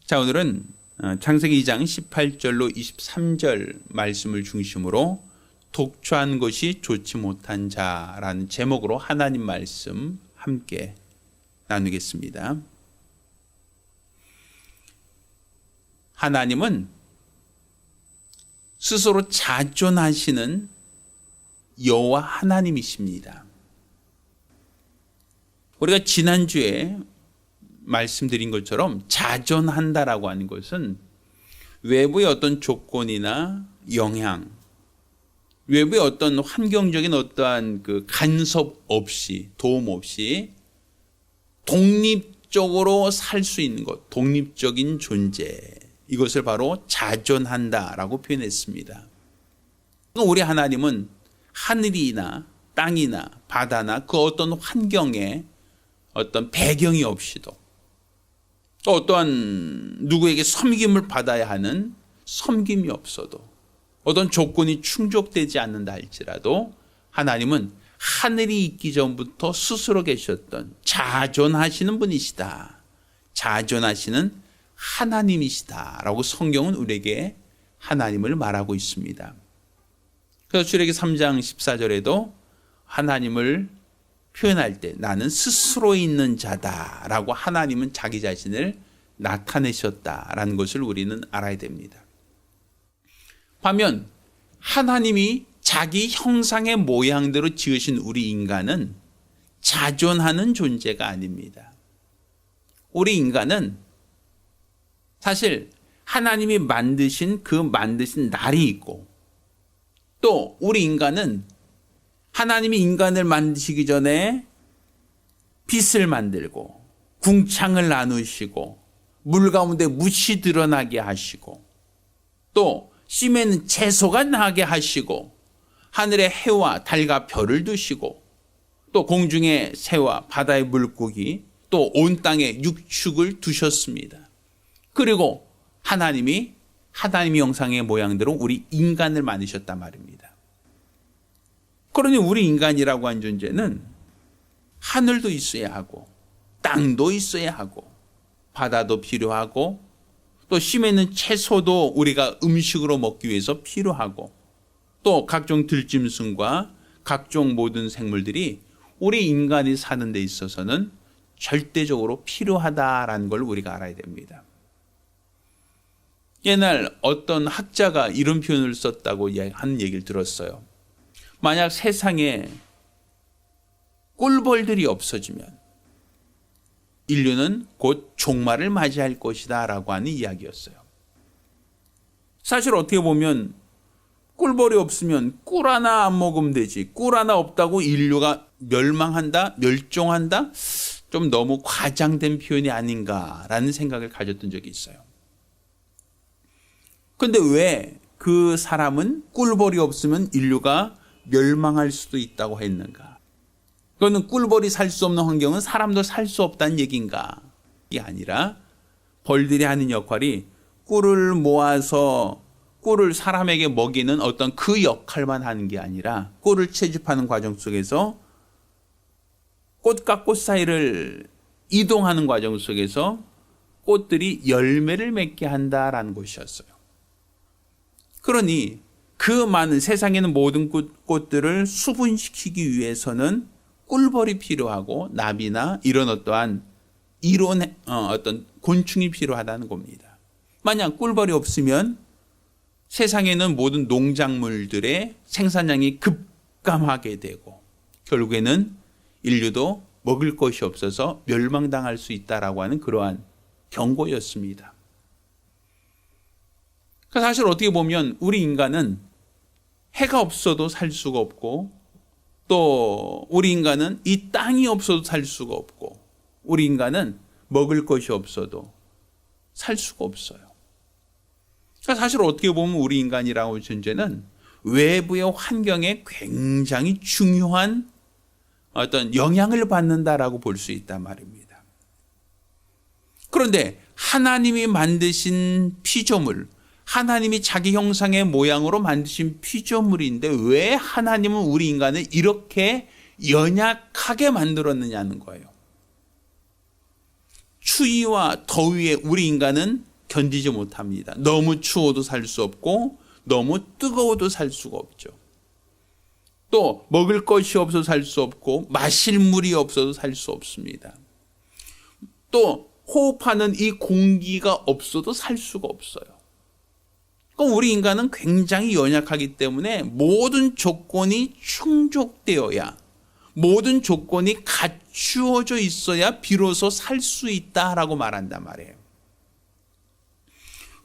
자, 오늘은 창세기 2장 18절로 23절 말씀을 중심으로 독초한 것이 좋지 못한 자라는 제목으로 하나님 말씀 함께 나누겠습니다. 하나님은 스스로 자존하시는 여호와 하나님이십니다. 우리가 지난주에 말씀드린 것처럼 자존한다라고 하는 것은 외부의 어떤 조건이나 영향, 외부의 어떤 환경적인 어떠한 그 간섭 없이, 도움 없이 독립적으로 살 수 있는 것, 독립적인 존재, 이것을 바로 자존한다라고 표현했습니다. 우리 하나님은 하늘이나 땅이나 바다나 그 어떤 환경에 어떤 배경이 없이도 또 어떠한 누구에게 섬김을 받아야 하는 섬김이 없어도 어떤 조건이 충족되지 않는다 할지라도 하나님은 하늘이 있기 전부터 스스로 계셨던 자존하시는 분이시다. 자존하시는 하나님이시다라고 성경은 우리에게 하나님을 말하고 있습니다. 그래서 출애기 3장 14절에도 하나님을 표현할 때 나는 스스로 있는 자다라고 하나님은 자기 자신을 나타내셨다라는 것을 우리는 알아야 됩니다. 반면 하나님이 자기 형상의 모양대로 지으신 우리 인간은 자존하는 존재가 아닙니다. 우리 인간은 사실 하나님이 만드신 그 만드신 날이 있고 또 우리 인간은 하나님이 인간을 만드시기 전에 빛을 만들고 궁창을 나누시고 물 가운데 묻이 드러나게 하시고 또 씨에는 채소가 나게 하시고 하늘에 해와 달과 별을 두시고 또 공중의 새와 바다의 물고기 또 온 땅에 육축을 두셨습니다. 그리고 하나님이 형상의 모양대로 우리 인간을 만드셨단 말입니다. 그러니 우리 인간이라고 한 존재는 하늘도 있어야 하고 땅도 있어야 하고 바다도 필요하고 또 심에는 채소도 우리가 음식으로 먹기 위해서 필요하고 또 각종 들짐승과 각종 모든 생물들이 우리 인간이 사는 데 있어서는 절대적으로 필요하다라는 걸 우리가 알아야 됩니다. 옛날 어떤 학자가 이런 표현을 썼다고 하는 얘기를 들었어요. 만약 세상에 꿀벌들이 없어지면 인류는 곧 종말을 맞이할 것이다 라고 하는 이야기였어요. 사실 어떻게 보면 꿀벌이 없으면 꿀 하나 안 먹으면 되지, 꿀 하나 없다고 인류가 멸망한다, 멸종한다? 좀 너무 과장된 표현이 아닌가라는 생각을 가졌던 적이 있어요. 근데 왜 그 사람은 꿀벌이 없으면 인류가 멸망할 수도 있다고 했는가? 그거는 꿀벌이 살 수 없는 환경은 사람도 살 수 없다는 얘기인가? 이게 아니라 벌들이 하는 역할이 꿀을 모아서 꿀을 사람에게 먹이는 어떤 그 역할만 하는 게 아니라 꿀을 채집하는 과정 속에서 꽃과 꽃 사이를 이동하는 과정 속에서 꽃들이 열매를 맺게 한다라는 것이었어요. 그러니 그 많은 세상에는 모든 꽃들을 수분시키기 위해서는 꿀벌이 필요하고 나비나 이런 어떠한 어떤 곤충이 필요하다는 겁니다. 만약 꿀벌이 없으면 세상에는 모든 농작물들의 생산량이 급감하게 되고 결국에는 인류도 먹을 것이 없어서 멸망당할 수 있다라고 하는 그러한 경고였습니다. 사실 어떻게 보면 우리 인간은 해가 없어도 살 수가 없고 또 우리 인간은 이 땅이 없어도 살 수가 없고 우리 인간은 먹을 것이 없어도 살 수가 없어요. 사실 어떻게 보면 우리 인간이라고 하는 존재는 외부의 환경에 굉장히 중요한 어떤 영향을 받는다라고 볼 수 있단 말입니다. 그런데 하나님이 만드신 피조물, 하나님이 자기 형상의 모양으로 만드신 피조물인데 왜 하나님은 우리 인간을 이렇게 연약하게 만들었느냐는 거예요. 추위와 더위에 우리 인간은 견디지 못합니다. 너무 추워도 살 수 없고 너무 뜨거워도 살 수가 없죠. 또 먹을 것이 없어서 살 수 없고 마실 물이 없어서 살 수 없습니다. 또 호흡하는 이 공기가 없어도 살 수가 없어요. 그럼 우리 인간은 굉장히 연약하기 때문에 모든 조건이 충족되어야, 모든 조건이 갖추어져 있어야 비로소 살 수 있다라고 말한단 말이에요.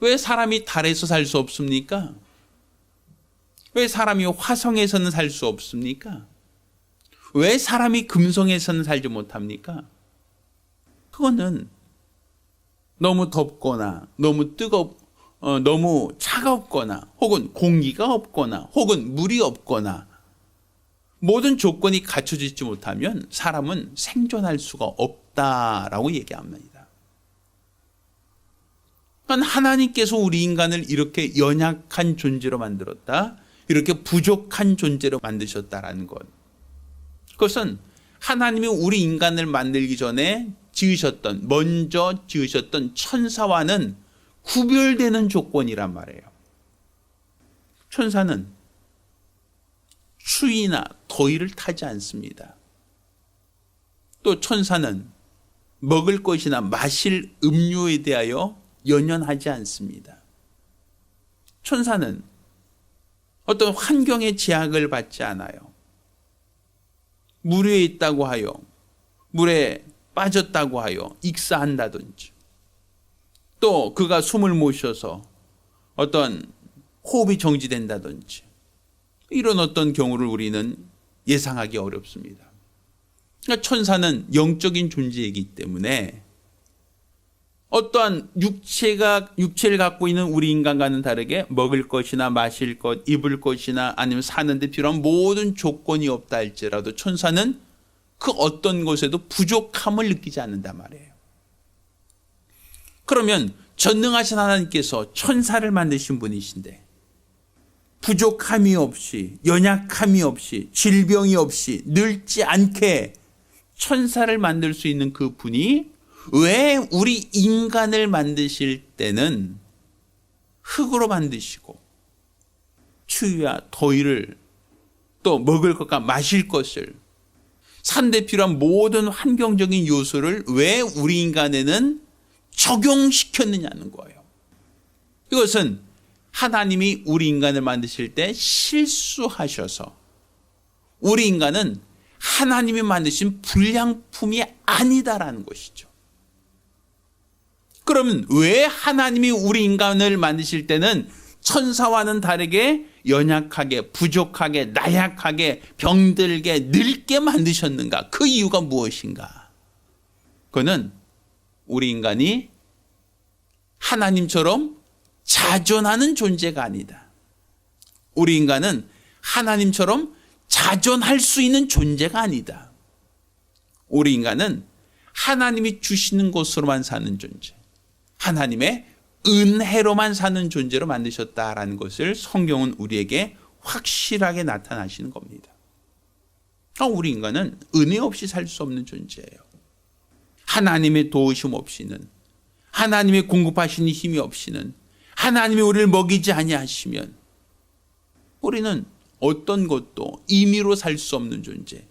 왜 사람이 달에서 살 수 없습니까? 왜 사람이 화성에서는 살 수 없습니까? 왜 사람이 금성에서는 살지 못합니까? 그거는 너무 덥거나 너무 차갑거나 혹은 공기가 없거나 혹은 물이 없거나 모든 조건이 갖춰지지 못하면 사람은 생존할 수가 없다라고 얘기합니다. 그러니까 하나님께서 우리 인간을 이렇게 연약한 존재로 만들었다, 이렇게 부족한 존재로 만드셨다라는 것. 그것은 하나님이 우리 인간을 만들기 전에 먼저 지으셨던 천사와는 구별되는 조건이란 말이에요. 천사는 추위나 더위를 타지 않습니다. 또 천사는 먹을 것이나 마실 음료에 대하여 연연하지 않습니다. 천사는 어떤 환경의 제약을 받지 않아요. 물 위에 있다고 하여, 물에 빠졌다고 하여 익사한다든지, 또 그가 숨을 못 쉬어서 어떤 호흡이 정지된다든지, 이런 어떤 경우를 우리는 예상하기 어렵습니다. 그러니까 천사는 영적인 존재이기 때문에 어떠한 육체를 갖고 있는 우리 인간과는 다르게 먹을 것이나 마실 것, 입을 것이나 아니면 사는 데 필요한 모든 조건이 없다 할지라도 천사는 그 어떤 것에도 부족함을 느끼지 않는단 말이에요. 그러면 전능하신 하나님께서 천사를 만드신 분이신데 부족함이 없이, 연약함이 없이, 질병이 없이, 늙지 않게 천사를 만들 수 있는 그 분이 왜 우리 인간을 만드실 때는 흙으로 만드시고 추위와 더위를, 또 먹을 것과 마실 것을, 사는데 필요한 모든 환경적인 요소를 왜 우리 인간에는 적용시켰느냐는 거예요. 이것은 하나님이 우리 인간을 만드실 때 실수하셔서 우리 인간은 하나님이 만드신 불량품이 아니다라는 것이죠. 그러면 왜 하나님이 우리 인간을 만드실 때는 천사와는 다르게 연약하게, 부족하게, 나약하게, 병들게, 늙게 만드셨는가? 그 이유가 무엇인가? 그거는 우리 인간이 하나님처럼 자존하는 존재가 아니다. 우리 인간은 하나님처럼 자존할 수 있는 존재가 아니다. 우리 인간은 하나님이 주시는 것으로만 사는 존재, 하나님의 은혜로만 사는 존재로 만드셨다라는 것을 성경은 우리에게 확실하게 나타나시는 겁니다. 우리 인간은 은혜 없이 살 수 없는 존재예요. 하나님의 도우심 없이는, 하나님의 공급하시는 힘이 없이는, 하나님이 우리를 먹이지 아니하시면 우리는 어떤 것도 임의로 살 수 없는 존재,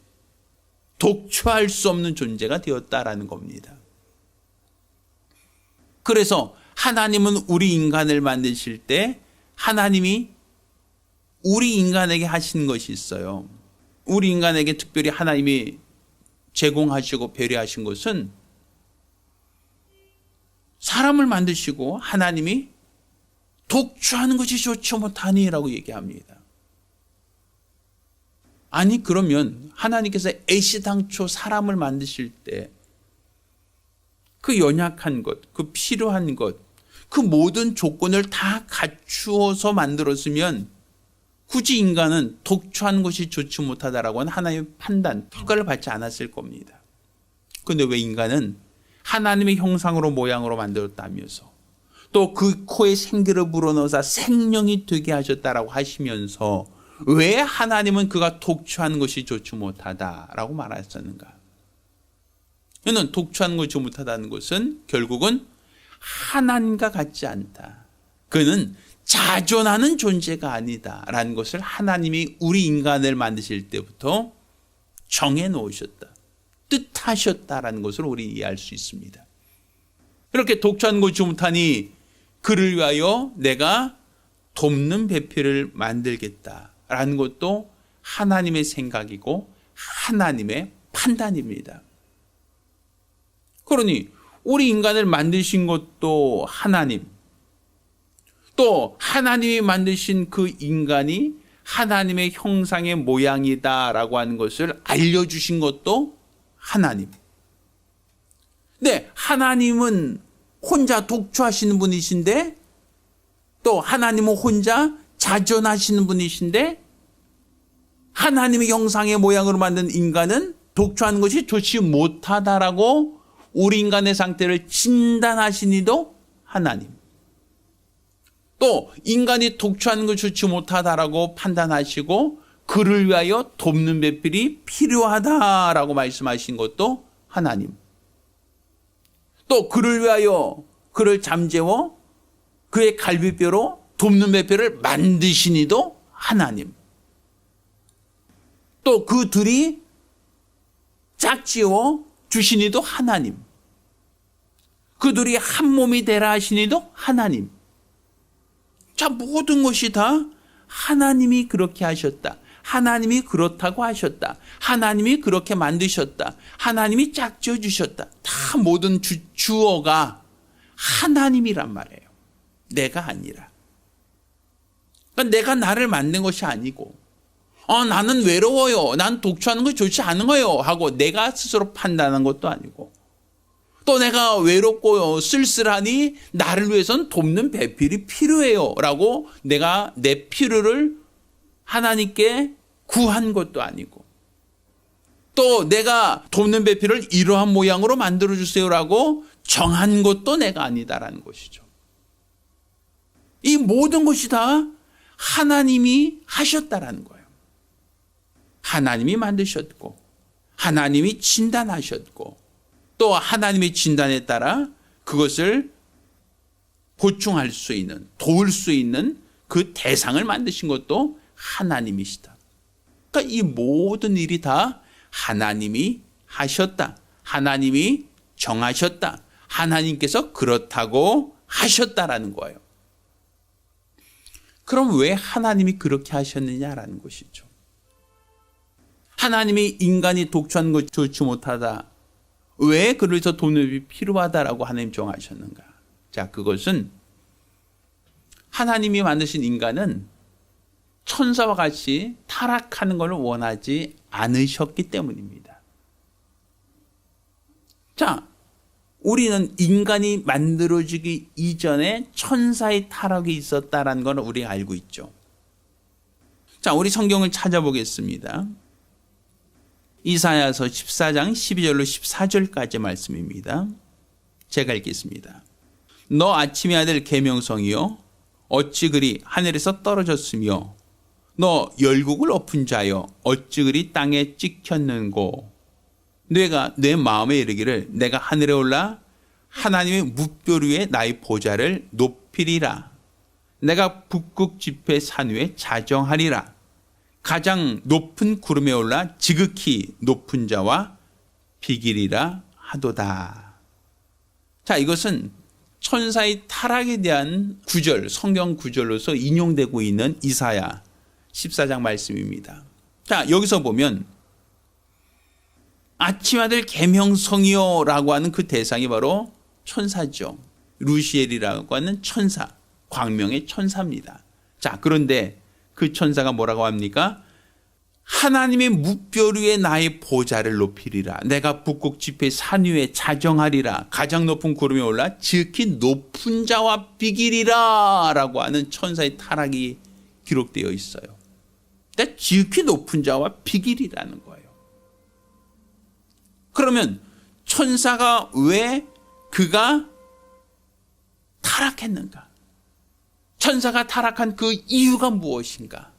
독초할 수 없는 존재가 되었다라는 겁니다. 그래서 하나님은 우리 인간을 만드실 때 하나님이 우리 인간에게 하신 것이 있어요. 우리 인간에게 특별히 하나님이 제공하시고 배려하신 것은 사람을 만드시고 하나님이 독주하는 것이 좋지 못하니라고 얘기합니다. 아니 그러면 하나님께서 애시당초 사람을 만드실 때 그 연약한 것, 그 필요한 것, 그 모든 조건을 다 갖추어서 만들었으면 굳이 인간은 독주하는 것이 좋지 못하다라고 하는 하나님의 판단, 평가를 받지 않았을 겁니다. 그런데 왜 인간은 하나님의 형상으로 모양으로 만들었다면서 또 그 코에 생기를 불어넣어서 생명이 되게 하셨다라고 하시면서 왜 하나님은 그가 독주하는 것이 좋지 못하다라고 말하셨는가? 이는 독주하는 것이 좋지 못하다는 것은 결국은 하나님과 같지 않다. 그는 자존하는 존재가 아니다라는 것을 하나님이 우리 인간을 만드실 때부터 정해 놓으셨다. 뜻하셨다라는 것을 우리 이해할 수 있습니다. 이렇게 독초한 고치 못하니 그를 위하여 내가 돕는 배필을 만들겠다라는 것도 하나님의 생각이고 하나님의 판단입니다. 그러니 우리 인간을 만드신 것도 하나님, 또 하나님이 만드신 그 인간이 하나님의 형상의 모양이다라고 하는 것을 알려주신 것도 하나님. 네, 하나님은 혼자 독초하시는 분이신데, 또 하나님은 혼자 자존하시는 분이신데, 하나님의 형상의 모양으로 만든 인간은 독초하는 것이 좋지 못하다라고 우리 인간의 상태를 진단하신 이도 하나님. 또 인간이 독초하는 것이 좋지 못하다라고 판단하시고 그를 위하여 돕는 배필이 필요하다라고 말씀하신 것도 하나님. 또 그를 위하여 그를 잠재워 그의 갈비뼈로 돕는 배필을 만드신 이도 하나님. 또 그 둘이 짝지어 주신 이도 하나님. 그 둘이 한 몸이 되라 하신 이도 하나님. 자, 모든 것이 다 하나님이 그렇게 하셨다. 하나님이 그렇다고 하셨다. 하나님이 그렇게 만드셨다. 하나님이 짝지어 주셨다. 다 모든 주어가 하나님이란 말이에요. 내가 아니라. 그러니까 내가 나를 만든 것이 아니고, 나는 외로워요. 난 독초하는 것이 좋지 않은 거예요. 하고 내가 스스로 판단한 것도 아니고, 또 내가 외롭고 쓸쓸하니 나를 위해서는 돕는 배필이 필요해요. 라고 내가 내 필요를 하나님께 구한 것도 아니고, 또 내가 돕는 배필을 이러한 모양으로 만들어주세요라고 정한 것도 내가 아니다라는 것이죠. 이 모든 것이 다 하나님이 하셨다라는 거예요. 하나님이 만드셨고, 하나님이 진단하셨고, 또 하나님의 진단에 따라 그것을 보충할 수 있는, 도울 수 있는 그 대상을 만드신 것도 하나님이시다. 그러니까 이 모든 일이 다 하나님이 하셨다. 하나님이 정하셨다. 하나님께서 그렇다고 하셨다라는 거예요. 그럼 왜 하나님이 그렇게 하셨느냐라는 것이죠. 하나님이 인간이 독초한 것 좋지 못하다. 왜 그래서 돕는 필요하다라고 하나님 정하셨는가? 자, 그것은 하나님이 만드신 인간은 천사와 같이 타락하는 것을 원하지 않으셨기 때문입니다. 자, 우리는 인간이 만들어지기 이전에 천사의 타락이 있었다는 걸 우리가 알고 있죠. 자, 우리 성경을 찾아보겠습니다. 이사야서 14장 12절로 14절까지 말씀입니다. 제가 읽겠습니다. 너 아침의 아들 계명성이여 어찌 그리 하늘에서 떨어졌으며 너 열국을 엎은 자여 어찌 그리 땅에 찍혔는고 내가 내 마음에 이르기를 내가 하늘에 올라 하나님의 뭇별 위에 나의 보좌를 높이리라. 내가 북극 지폐 산 위에 자정하리라. 가장 높은 구름에 올라 지극히 높은 자와 비기리라 하도다. 자, 이것은 천사의 타락에 대한 구절, 성경 구절로서 인용되고 있는 이사야 14장 말씀입니다. 자, 여기서 보면 아침 아들 계명성이요 라고 하는 그 대상이 바로 천사죠. 루시엘이라고 하는 천사, 광명의 천사입니다. 자, 그런데 그 천사가 뭐라고 합니까? 하나님의 뭇별 위에 나의 보좌를 높이리라. 내가 북극 지폐 산 위에 자정하리라. 가장 높은 구름에 올라 지극히 높은 자와 비기리라 라고 하는 천사의 타락이 기록되어 있어요. 근데 지극히 높은 자와 비기리라는 거예요. 그러면 천사가 왜 그가 타락했는가? 천사가 타락한 그 이유가 무엇인가?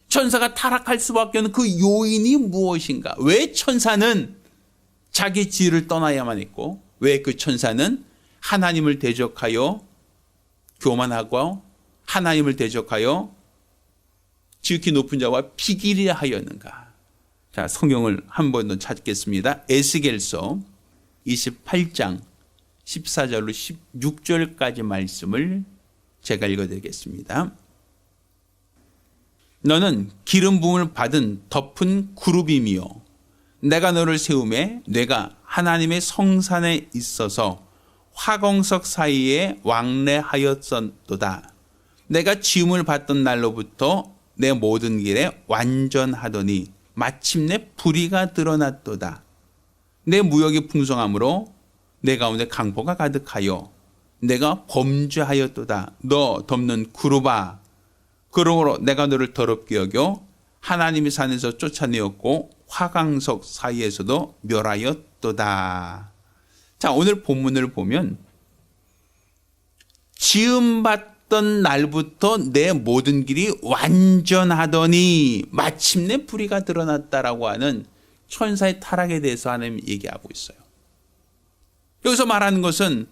천사가 타락할 수밖에 없는 그 요인이 무엇인가? 왜 천사는 자기 지위를 떠나야만 했고 왜 그 천사는 하나님을 대적하여 교만하고 하나님을 대적하여 지극히 높은 자와 비길이라 하였는가. 자, 성경을 한 번 더 찾겠습니다. 에스겔서 28장 14절로 16절까지 말씀을 제가 읽어드리겠습니다. 너는 기름 부음을 받은 덮은 그룹이며 내가 너를 세우매 내가 하나님의 성산에 있어서 화공석 사이에 왕래하였었도다. 내가 지음을 받던 날로부터 내 모든 길에 완전하더니 마침내 불의가 드러났도다. 내 무역이 풍성함으로 내 가운데 강포가 가득하여 내가 범죄하였도다. 너 덮는 그룹아, 그러므로 내가 너를 더럽게 여겨 하나님의 산에서 쫓아내었고 화강석 사이에서도 멸하였도다. 자, 오늘 본문을 보면 지음받던 날부터 내 모든 길이 완전하더니 마침내 불의가 드러났다라고 하는 천사의 타락에 대해서 하나님이 얘기하고 있어요. 여기서 말하는 것은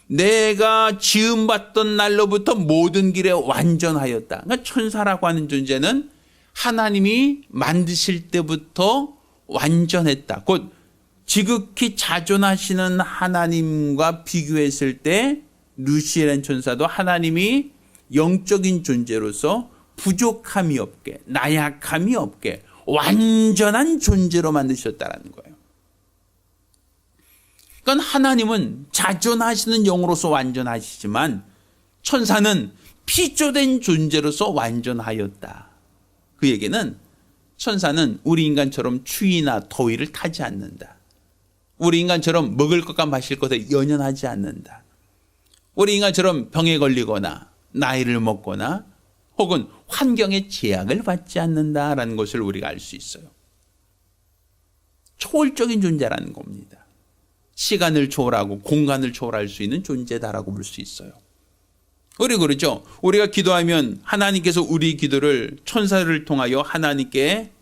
내가 지음받던 날로부터 모든 길에 완전하였다. 그러니까 천사라고 하는 존재는 하나님이 만드실 때부터 완전했다. 곧 지극히 자존하시는 하나님과 비교했을 때 루시엘이라는 천사도 하나님이 영적인 존재로서 부족함이 없게, 나약함이 없게 완전한 존재로 만드셨다는 거예요. 그러니까 하나님은 자존하시는 영으로서 완전하시지만 천사는 피조된 존재로서 완전하였다. 그 얘기는 천사는 우리 인간처럼 추위나 더위를 타지 않는다. 우리 인간처럼 먹을 것과 마실 것에 연연하지 않는다. 우리 인간처럼 병에 걸리거나 나이를 먹거나 혹은 환경의 제약을 받지 않는다라는 것을 우리가 알 수 있어요. 초월적인 존재라는 겁니다. 시간을 초월하고 공간을 초월할 수 있는 존재다라고 볼 수 있어요. 우리 그러죠. 우리가 기도하면 하나님께서 우리 기도를 천사를 통하여 하나님께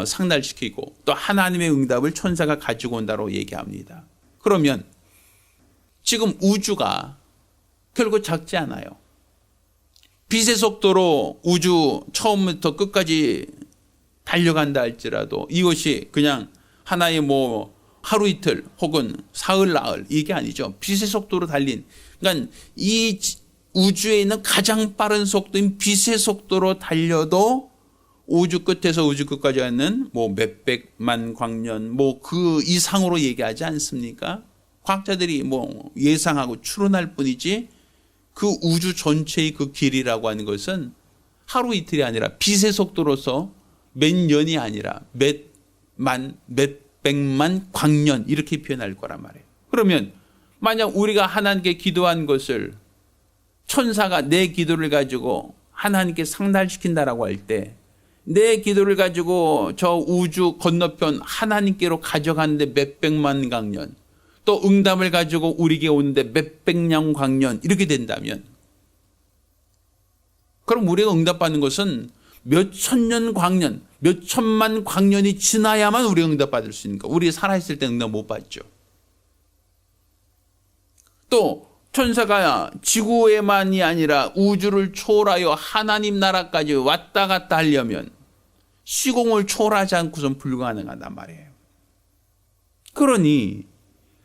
상달시키고 또 하나님의 응답을 천사가 가지고 온다고 얘기합니다. 그러면 지금 우주가 결국 작지 않아요. 빛의 속도로 우주 처음부터 끝까지 달려간다 할지라도 이것이 그냥 하나의 하루 이틀 혹은 사흘 나흘 이게 아니죠. 빛의 속도로 달린, 그러니까 이 우주에 있는 가장 빠른 속도인 빛의 속도로 달려도 우주 끝에서 우주 끝까지 가는 몇백만 광년 그 이상으로 얘기하지 않습니까? 과학자들이 예상하고 추론할 뿐이지 그 우주 전체의 그 길이라고 하는 것은 하루 이틀이 아니라 빛의 속도로서 몇 년이 아니라 몇백만 광년 이렇게 표현할 거란 말이에요. 그러면 만약 우리가 하나님께 기도한 것을 천사가 내 기도를 가지고 하나님께 상달시킨다라고 할 때 내 기도를 가지고 저 우주 건너편 하나님께로 가져가는데 몇백만 광년, 또 응답을 가지고 우리에게 오는데 몇백년 광년 이렇게 된다면, 그럼 우리가 응답받는 것은 몇천년 광년, 몇천만 광년이 지나야만 우리가 응답받을 수 있는 거. 우리 살아있을 때 응답 못 받죠. 또 천사가 지구에만이 아니라 우주를 초월하여 하나님 나라까지 왔다 갔다 하려면 시공을 초월하지 않고선 불가능하단 말이에요. 그러니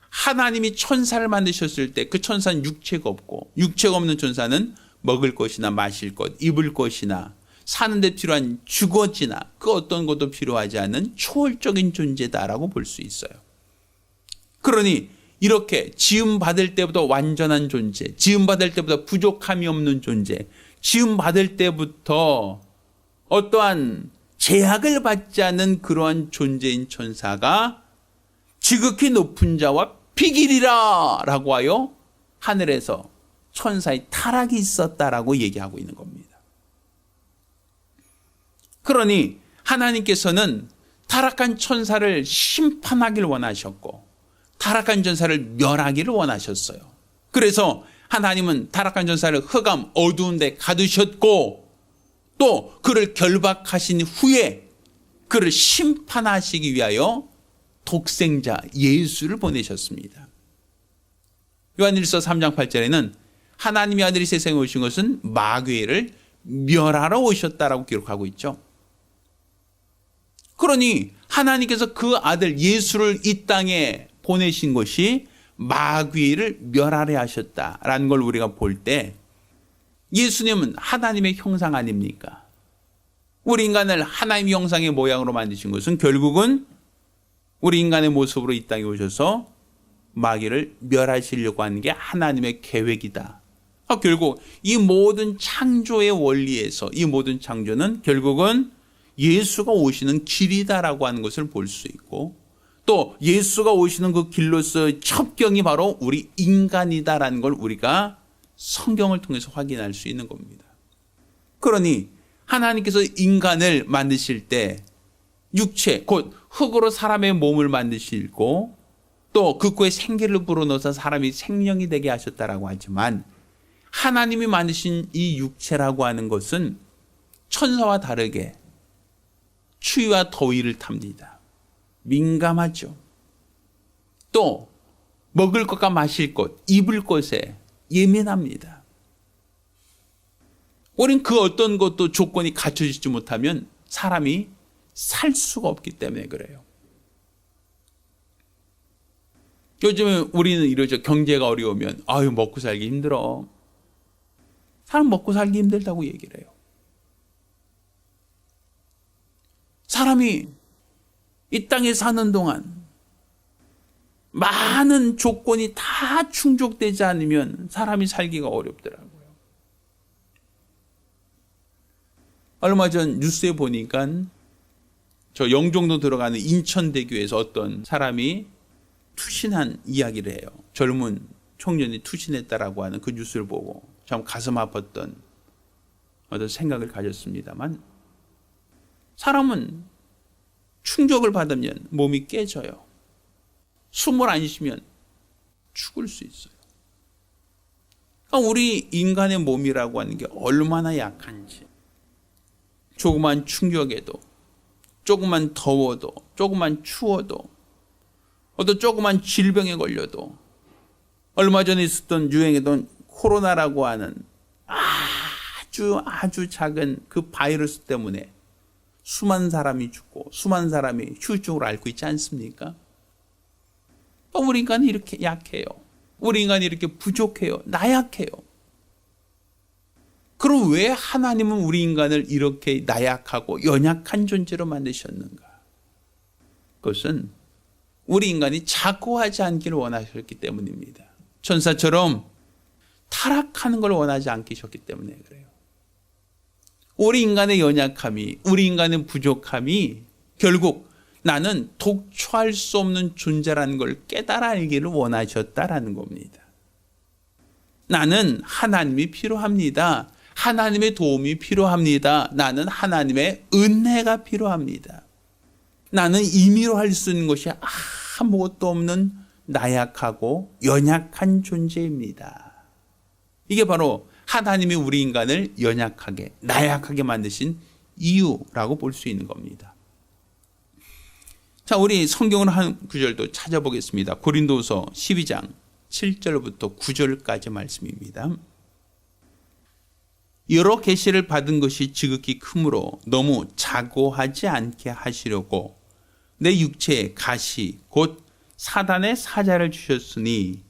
하나님이 천사를 만드셨을 때 그 천사는 육체가 없고, 육체가 없는 천사는 먹을 것이나 마실 것, 입을 것이나 사는 데 필요한 주거지나 그 어떤 것도 필요하지 않은 초월적인 존재다라고 볼 수 있어요. 그러니 이렇게 지음받을 때부터 완전한 존재, 지음받을 때부터 부족함이 없는 존재, 지음받을 때부터 어떠한 제약을 받지 않는 그러한 존재인 천사가 지극히 높은 자와 비길이라 라고 하여 하늘에서 천사의 타락이 있었다라고 얘기하고 있는 겁니다. 그러니 하나님께서는 타락한 천사를 심판하기를 원하셨고 타락한 천사를 멸하기를 원하셨어요. 그래서 하나님은 타락한 천사를 흑암 어두운 데 가두셨고 또 그를 결박하신 후에 그를 심판하시기 위하여 독생자 예수를 보내셨습니다. 요한일서 3장 8절에는 하나님의 아들이 세상에 오신 것은 마귀를 멸하러 오셨다라고 기록하고 있죠. 그러니 하나님께서 그 아들 예수를 이 땅에 보내신 것이 마귀를 멸하려 하셨다라는 걸 우리가 볼 때 예수님은 하나님의 형상 아닙니까? 우리 인간을 하나님의 형상의 모양으로 만드신 것은 결국은 우리 인간의 모습으로 이 땅에 오셔서 마귀를 멸하시려고 하는 게 하나님의 계획이다. 결국 이 모든 창조의 원리에서 이 모든 창조는 결국은 예수가 오시는 길이다라고 하는 것을 볼 수 있고, 또 예수가 오시는 그 길로서의 첩경이 바로 우리 인간이다라는 걸 우리가 성경을 통해서 확인할 수 있는 겁니다. 그러니 하나님께서 인간을 만드실 때 육체 곧 흙으로 사람의 몸을 만드시고 또 그 코에 생기를 불어넣어서 사람이 생명이 되게 하셨다라고 하지만, 하나님이 만드신 이 육체라고 하는 것은 천사와 다르게 추위와 더위를 탑니다. 민감하죠. 또 먹을 것과 마실 것, 입을 것에 예민합니다. 우린 그 어떤 것도 조건이 갖춰지지 못하면 사람이 살 수가 없기 때문에 그래요. 요즘에 우리는 이러죠. 경제가 어려우면 먹고 살기 힘들어. 사람 먹고 살기 힘들다고 얘기를 해요. 사람이 이 땅에 사는 동안 많은 조건이 다 충족되지 않으면 사람이 살기가 어렵더라고요. 얼마 전 뉴스에 보니까 저 영종도 들어가는 인천대교에서 어떤 사람이 투신한 이야기를 해요. 젊은 청년이 투신했다라고 하는 그 뉴스를 보고 참 가슴 아팠던 어떤 생각을 가졌습니다만, 사람은 충격을 받으면 몸이 깨져요. 숨을 안 쉬면 죽을 수 있어요. 그러니까 우리 인간의 몸이라고 하는 게 얼마나 약한지, 조그만 충격에도, 조그만 더워도, 조그만 추워도, 어떤 조그만 질병에 걸려도, 얼마 전에 있었던 유행했던 코로나라고 하는 아주 작은 그 바이러스 때문에 수많은 사람이 죽고 수많은 사람이 휴증으로 앓고 있지 않습니까? 우리 인간은 이렇게 약해요. 우리 인간이 이렇게 부족해요. 나약해요. 그럼 왜 하나님은 우리 인간을 이렇게 나약하고 연약한 존재로 만드셨는가? 그것은 우리 인간이 자고하지 않기를 원하셨기 때문입니다. 천사처럼 타락하는 걸 원하지 않으셨기 때문에 그래요. 우리 인간의 연약함이, 우리 인간의 부족함이 결국 나는 독초할 수 없는 존재라는 걸 깨달아 알기를 원하셨다라는 겁니다. 나는 하나님이 필요합니다. 하나님의 도움이 필요합니다. 나는 하나님의 은혜가 필요합니다. 나는 임의로 할 수 있는 것이 아무것도 없는 나약하고 연약한 존재입니다. 이게 바로 하나님이 우리 인간을 연약하게, 나약하게 만드신 이유라고 볼 수 있는 겁니다. 자, 우리 성경을 한 구절도 찾아보겠습니다. 고린도후서 12장 7절부터 9절까지 말씀입니다. 여러 계시를 받은 것이 지극히 크므로 너무 자고하지 않게 하시려고 내 육체에 가시 곧 사단의 사자를 주셨으니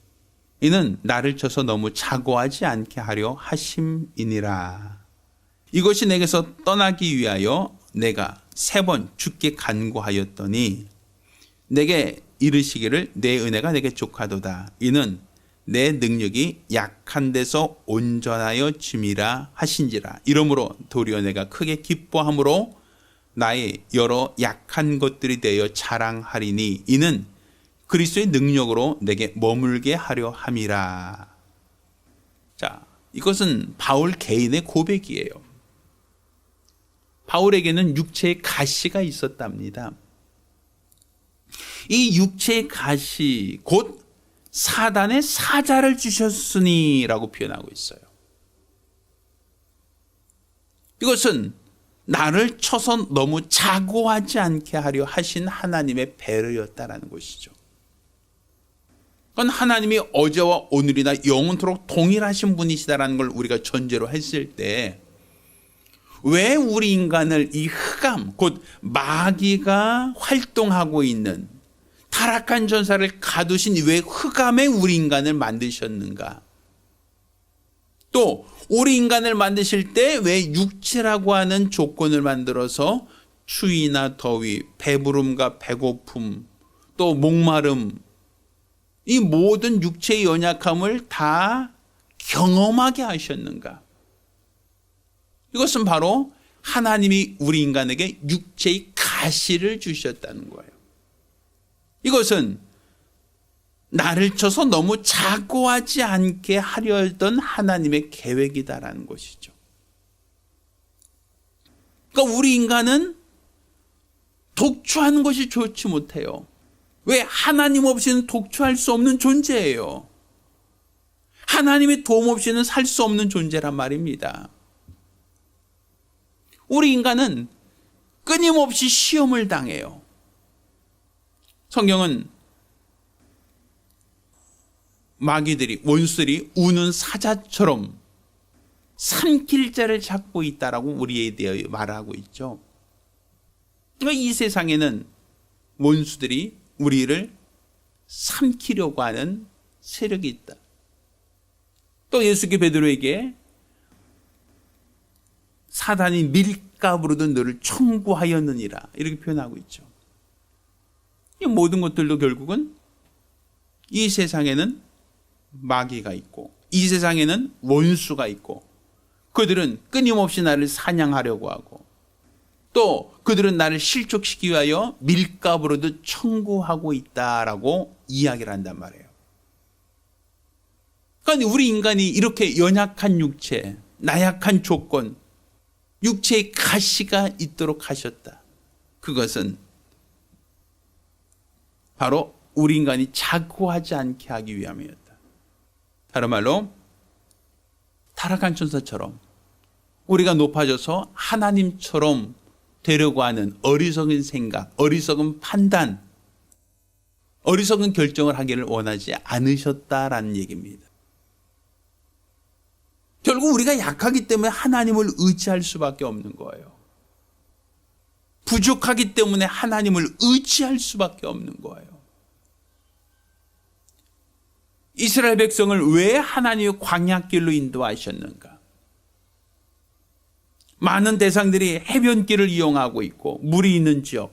이는 나를 쳐서 너무 자고하지 않게 하려 하심이니라. 이것이 내게서 떠나기 위하여 내가 3번 주께 간구하였더니 내게 이르시기를 내 은혜가 내게 족하도다. 이는 내 능력이 약한 데서 온전하여 짐이라 하신지라. 이러므로 도리어 내가 크게 기뻐함으로 나의 여러 약한 것들이 되어 자랑하리니 이는 그리스도의 능력으로 내게 머물게 하려 함이라. 자, 이것은 바울 개인의 고백이에요. 바울에게는 육체의 가시가 있었답니다. 이 육체의 가시 곧 사단의 사자를 주셨으니 라고 표현하고 있어요. 이것은 나를 쳐서 너무 자고하지 않게 하려 하신 하나님의 배려였다라는 것이죠. 그건 하나님이 어제와 오늘이나 영원토록 동일하신 분이시다라는 걸 우리가 전제로 했을 때 왜 우리 인간을 이 흑암, 곧 마귀가 활동하고 있는 타락한 전사를 가두신 왜 흑암에 우리 인간을 만드셨는가? 또 우리 인간을 만드실 때 왜 육체라고 하는 조건을 만들어서 추위나 더위, 배부름과 배고픔, 또 목마름, 이 모든 육체의 연약함을 다 경험하게 하셨는가? 이것은 바로 하나님이 우리 인간에게 육체의 가시를 주셨다는 거예요. 이것은 나를 쳐서 너무 자고하지 않게 하려 했던 하나님의 계획이다라는 것이죠. 그러니까 우리 인간은 독주하는 것이 좋지 못해요. 왜? 하나님 없이는 독주할 수 없는 존재예요. 하나님의 도움 없이는 살 수 없는 존재란 말입니다. 우리 인간은 끊임없이 시험을 당해요. 성경은 마귀들이, 원수들이 우는 사자처럼 삼킬 자를 찾고 있다라고 우리에 대해 말하고 있죠. 이 세상에는 원수들이 우리를 삼키려고 하는 세력이 있다. 또 예수께 베드로에게 사단이 밀가부로도 너를 청구하였느니라 이렇게 표현하고 있죠. 이 모든 것들도 결국은 이 세상에는 마귀가 있고 이 세상에는 원수가 있고 그들은 끊임없이 나를 사냥하려고 하고 또 그들은 나를 실족시키기 위하여 밀가부로도 청구하고 있다라고 이야기를 한단 말이에요. 그러니까 우리 인간이 이렇게 연약한 육체, 나약한 조건, 육체의 가시가 있도록 하셨다. 그것은 바로 우리 인간이 자고하지 않게 하기 위함이었다. 다른 말로 타락한 천사처럼 우리가 높아져서 하나님처럼 되려고 하는 어리석은 생각, 어리석은 판단, 어리석은 결정을 하기를 원하지 않으셨다라는 얘기입니다. 결국 우리가 약하기 때문에 하나님을 의지할 수밖에 없는 거예요. 부족하기 때문에 하나님을 의지할 수밖에 없는 거예요. 이스라엘 백성을 왜 하나님의 광야길로 인도하셨는가? 많은 대상들이 해변길을 이용하고 있고 물이 있는 지역,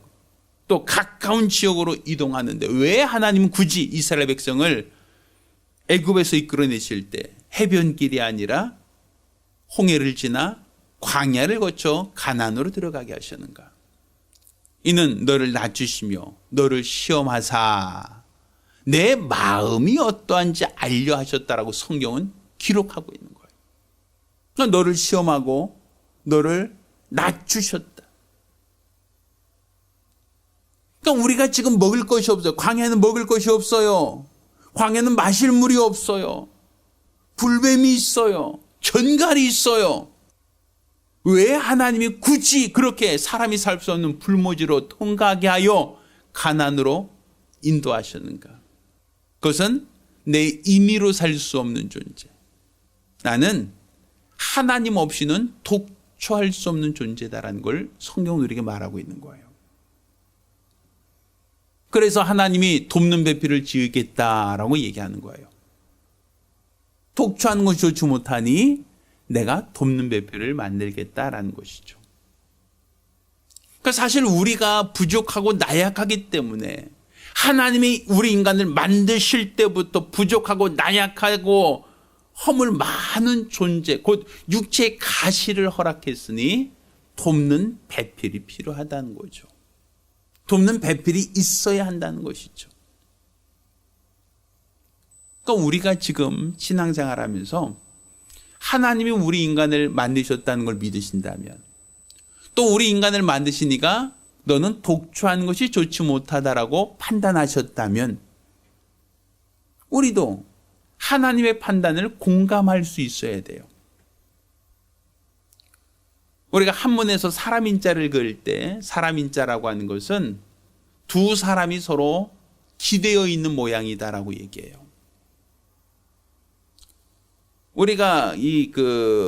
또 가까운 지역으로 이동하는데 왜 하나님은 굳이 이스라엘 백성을 애굽에서 이끌어내실 때 해변길이 아니라 홍해를 지나 광야를 거쳐 가나안으로 들어가게 하셨는가? 이는 너를 낮추시며 너를 시험하사 내 마음이 어떠한지 알려 하셨다라고 성경은 기록하고 있는 거예요. 그러니까 너를 시험하고 너를 낮추셨다. 그러니까 우리가 지금 먹을 것이 없어요. 광야에는 먹을 것이 없어요. 광야에는 마실 물이 없어요. 불뱀이 있어요. 전갈이 있어요. 왜 하나님이 굳이 그렇게 사람이 살 수 없는 불모지로 통과하게 하여 가나안으로 인도하셨는가? 그것은 내 임의로 살 수 없는 존재. 나는 하나님 없이는 독초할 수 없는 존재다라는 걸 성경은 우리에게 말하고 있는 거예요. 그래서 하나님이 돕는 배필을 지으겠다라고 얘기하는 거예요. 독초하는 것이 좋지 못하니 내가 돕는 배필을 만들겠다라는 것이죠. 그러니까 사실 우리가 부족하고 나약하기 때문에 하나님이 우리 인간을 만드실 때부터 부족하고 나약하고 허물 많은 존재, 곧 육체의 가시를 허락했으니 돕는 배필이 필요하다는 거죠. 돕는 배필이 있어야 한다는 것이죠. 그러니까 우리가 지금 신앙생활하면서 하나님이 우리 인간을 만드셨다는 걸 믿으신다면 또 우리 인간을 만드시니까 너는 독초하는 것이 좋지 못하다라고 판단하셨다면 우리도 하나님의 판단을 공감할 수 있어야 돼요. 우리가 한문에서 사람인자를 그을 때 사람인자라고 하는 것은 두 사람이 서로 기대어 있는 모양이다라고 얘기해요. 우리가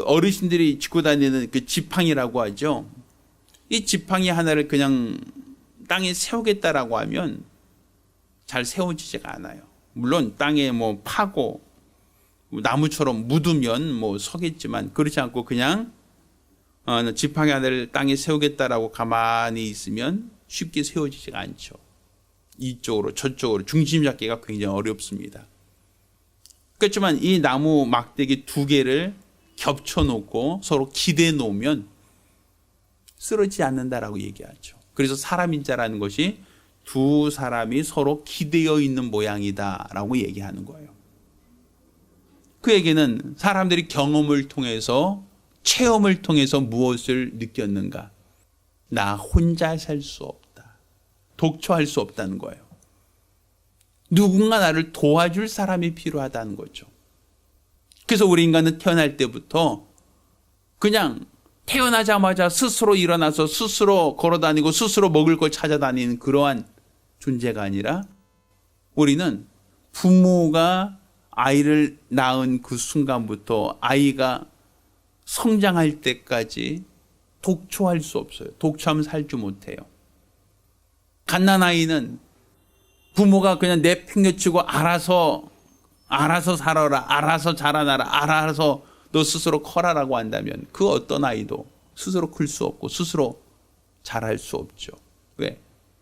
어르신들이 짚고 다니는 그 지팡이라고 하죠. 이 지팡이 하나를 그냥 땅에 세우겠다라고 하면 잘 세워지지가 않아요. 물론 땅에 뭐 파고 나무처럼 묻으면 뭐 서겠지만 그렇지 않고 그냥 지팡이 하나를 땅에 세우겠다라고 가만히 있으면 쉽게 세워지지가 않죠. 이쪽으로 저쪽으로 중심 잡기가 굉장히 어렵습니다. 그렇지만 이 나무 막대기 두 개를 겹쳐 놓고 서로 기대 놓으면 쓰러지지 않는다라고 얘기하죠. 그래서 사람인자라는 것이 두 사람이 서로 기대어 있는 모양이다라고 얘기하는 거예요. 그 얘기는 사람들이 경험을 통해서 체험을 통해서 무엇을 느꼈는가? 나 혼자 살 수 없다. 독처할 수 없다는 거예요. 누군가 나를 도와줄 사람이 필요하다는 거죠. 그래서 우리 인간은 태어날 때부터 그냥 태어나자마자 스스로 일어나서 스스로 걸어다니고 스스로 먹을 걸 찾아다니는 그러한 존재가 아니라 우리는 부모가 아이를 낳은 그 순간부터 아이가 성장할 때까지 독초할 수 없어요. 독초하면 살지 못해요. 갓난아이는 부모가 그냥 내팽개치고 알아서 살아라, 알아서 자라나라, 알아서 너 스스로 커라라고 한다면 그 어떤 아이도 스스로 클 수 없고 스스로 자랄 수 없죠. 왜?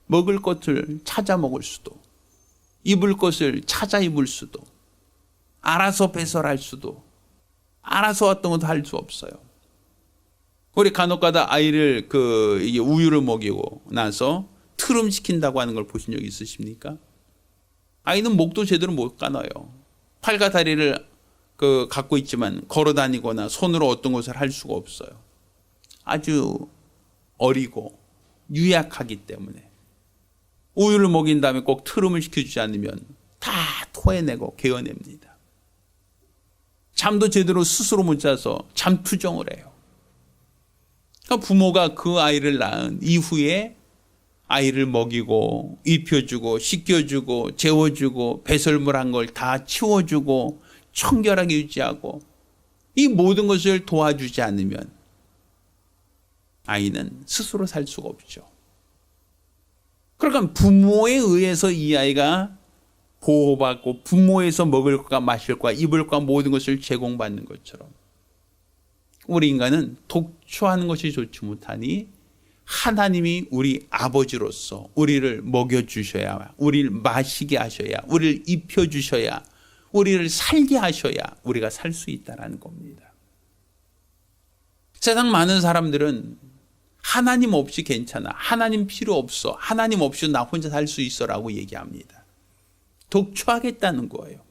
먹을 것을 찾아 먹을 수도, 입을 것을 찾아 입을 수도, 알아서 배설할 수도, 알아서 어떤 것도 할 수 없어요. 우리 간혹가다 아이를 이게 우유를 먹이고 나서 트름 시킨다고 하는 걸 보신 적 있으십니까? 아이는 목도 제대로 못 가눠요. 팔과 다리를 갖고 있지만 걸어 다니거나 손으로 어떤 것을 할 수가 없어요. 아주 어리고 유약하기 때문에 우유를 먹인 다음에 꼭 트름을 시켜주지 않으면 다 토해내고 개어냅니다. 잠도 제대로 스스로 못 자서 잠투정을 해요. 그러니까 부모가 그 아이를 낳은 이후에 아이를 먹이고 입혀주고 씻겨주고 재워주고 배설물한 걸 다 치워주고 청결하게 유지하고 이 모든 것을 도와주지 않으면 아이는 스스로 살 수가 없죠. 그러니까 부모에 의해서 이 아이가 보호받고 부모에서 먹을 것과 마실 것과 입을 것과 모든 것을 제공받는 것처럼 우리 인간은 독초하는 것이 좋지 못하니 하나님이 우리 아버지로서 우리를 먹여주셔야, 우리를 마시게 하셔야, 우리를 입혀주셔야, 우리를 살게 하셔야 우리가 살 수 있다는 겁니다. 세상 많은 사람들은 하나님 없이 괜찮아, 하나님 필요 없어, 하나님 없이 나 혼자 살 수 있어 라고 얘기합니다. 독초하겠다는 거예요.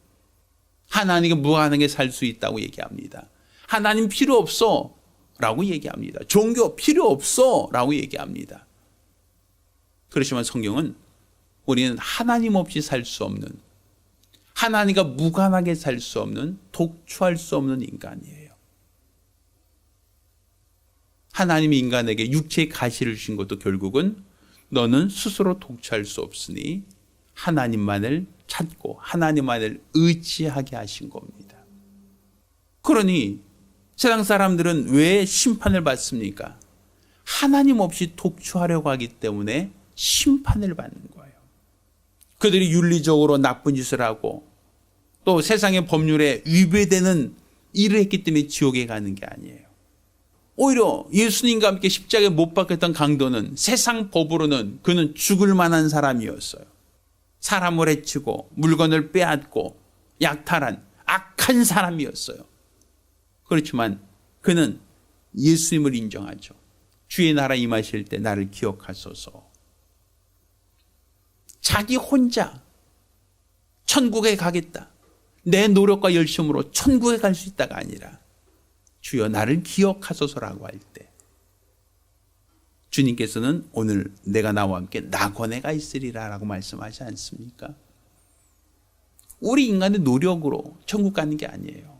하나님이 무한하게 살 수 있다고 얘기합니다. 하나님 필요 없어 라고 얘기합니다. 종교 필요 없어 라고 얘기합니다. 그렇지만 성경은 우리는 하나님 없이 살 수 없는, 하나님과 무관하게 살 수 없는, 독초할 수 없는 인간이에요. 하나님이 인간에게 육체의 가시를 주신 것도 결국은 너는 스스로 독초할 수 없으니 하나님만을 찾고 하나님만을 의지하게 하신 겁니다. 그러니 세상 사람들은 왜 심판을 받습니까? 하나님 없이 독초하려고 하기 때문에 심판을 받는 거예요. 그들이 윤리적으로 나쁜 짓을 하고 또 세상의 법률에 위배되는 일을 했기 때문에 지옥에 가는 게 아니에요. 오히려 예수님과 함께 십자가에 못 박혔던 강도는 세상 법으로는 그는 죽을 만한 사람이었어요. 사람을 해치고 물건을 빼앗고 약탈한 악한 사람이었어요. 그렇지만 그는 예수님을 인정하죠. 주의 나라 임하실 때 나를 기억하소서. 자기 혼자 천국에 가겠다, 내 노력과 열심으로 천국에 갈 수 있다가 아니라 주여 나를 기억하소서라고 할 때 주님께서는 오늘 내가 나와 함께 낙원에 가 있으리라 라고 말씀하지 않습니까? 우리 인간의 노력으로 천국 가는 게 아니에요.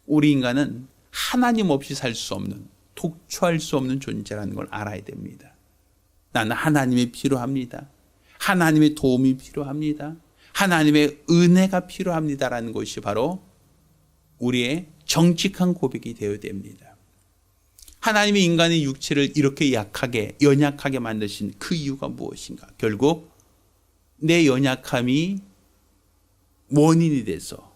우리 인간은 하나님 없이 살 수 없는, 독초할 수 없는 존재라는 걸 알아야 됩니다. 나는 하나님이 필요합니다. 하나님의 도움이 필요합니다. 하나님의 은혜가 필요합니다라는 것이 바로 우리의 정직한 고백이 되어야 됩니다. 하나님이 인간의 육체를 이렇게 약하게, 연약하게 만드신 그 이유가 무엇인가? 결국 내 연약함이 원인이 돼서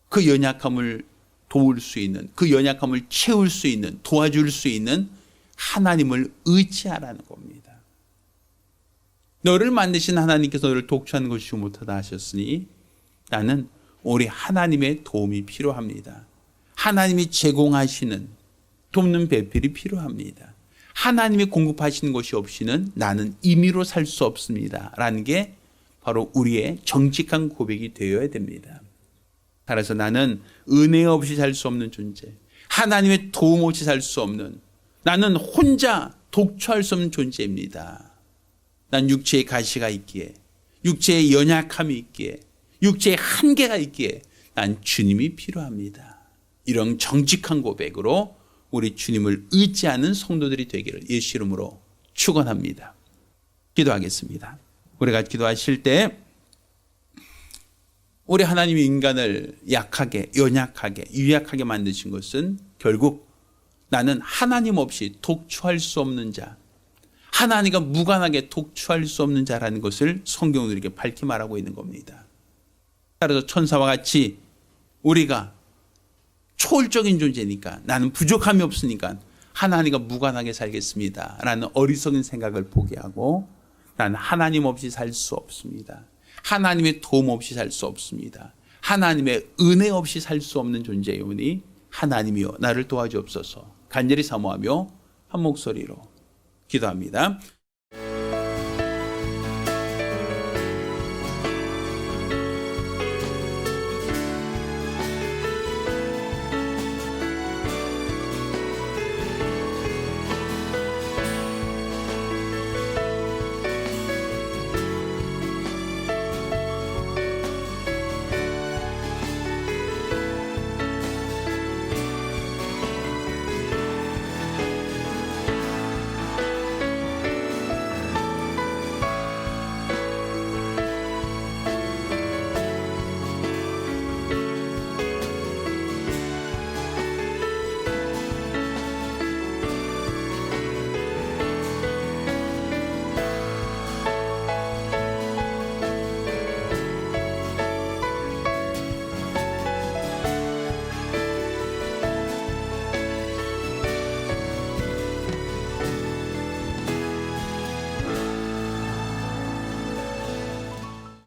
그 연약함을 도울 수 있는, 그 연약함을 채울 수 있는, 도와줄 수 있는 하나님을 의지하라는 겁니다. 너를 만드신 하나님께서 너를 독주하는 것이 못하다 하셨으니 나는 우리 하나님의 도움이 필요합니다. 하나님이 제공하시는 돕는 배필이 필요합니다. 하나님이 공급하시는 것이 없이는 나는 임의로 살 수 없습니다. 라는 게 바로 우리의 정직한 고백이 되어야 됩니다. 따라서 나는 은혜 없이 살 수 없는 존재, 하나님의 도움 없이 살 수 없는, 나는 혼자 독처할 수 없는 존재입니다. 난 육체의 가시가 있기에, 육체의 연약함이 있기에, 육체의 한계가 있기에 난 주님이 필요합니다. 이런 정직한 고백으로 우리 주님을 의지하는 성도들이 되기를 예수 이름으로 축원합니다. 기도하겠습니다. 우리가 기도하실 때 우리 하나님이 인간을 약하게, 연약하게, 유약하게 만드신 것은 결국 나는 하나님 없이 독주할 수 없는 자, 하나님과 무관하게 독주할 수 없는 자라는 것을 성경은 우리에게 밝히 말하고 있는 겁니다. 따라서 천사와 같이 우리가 초월적인 존재니까, 나는 부족함이 없으니까 하나님과 무관하게 살겠습니다 라는 어리석은 생각을 포기하고 나는 하나님 없이 살 수 없습니다. 하나님의 도움 없이 살 수 없습니다. 하나님의 은혜 없이 살 수 없는 존재이오니 하나님이여 나를 도와주옵소서 간절히 사모하며 한 목소리로 기도합니다.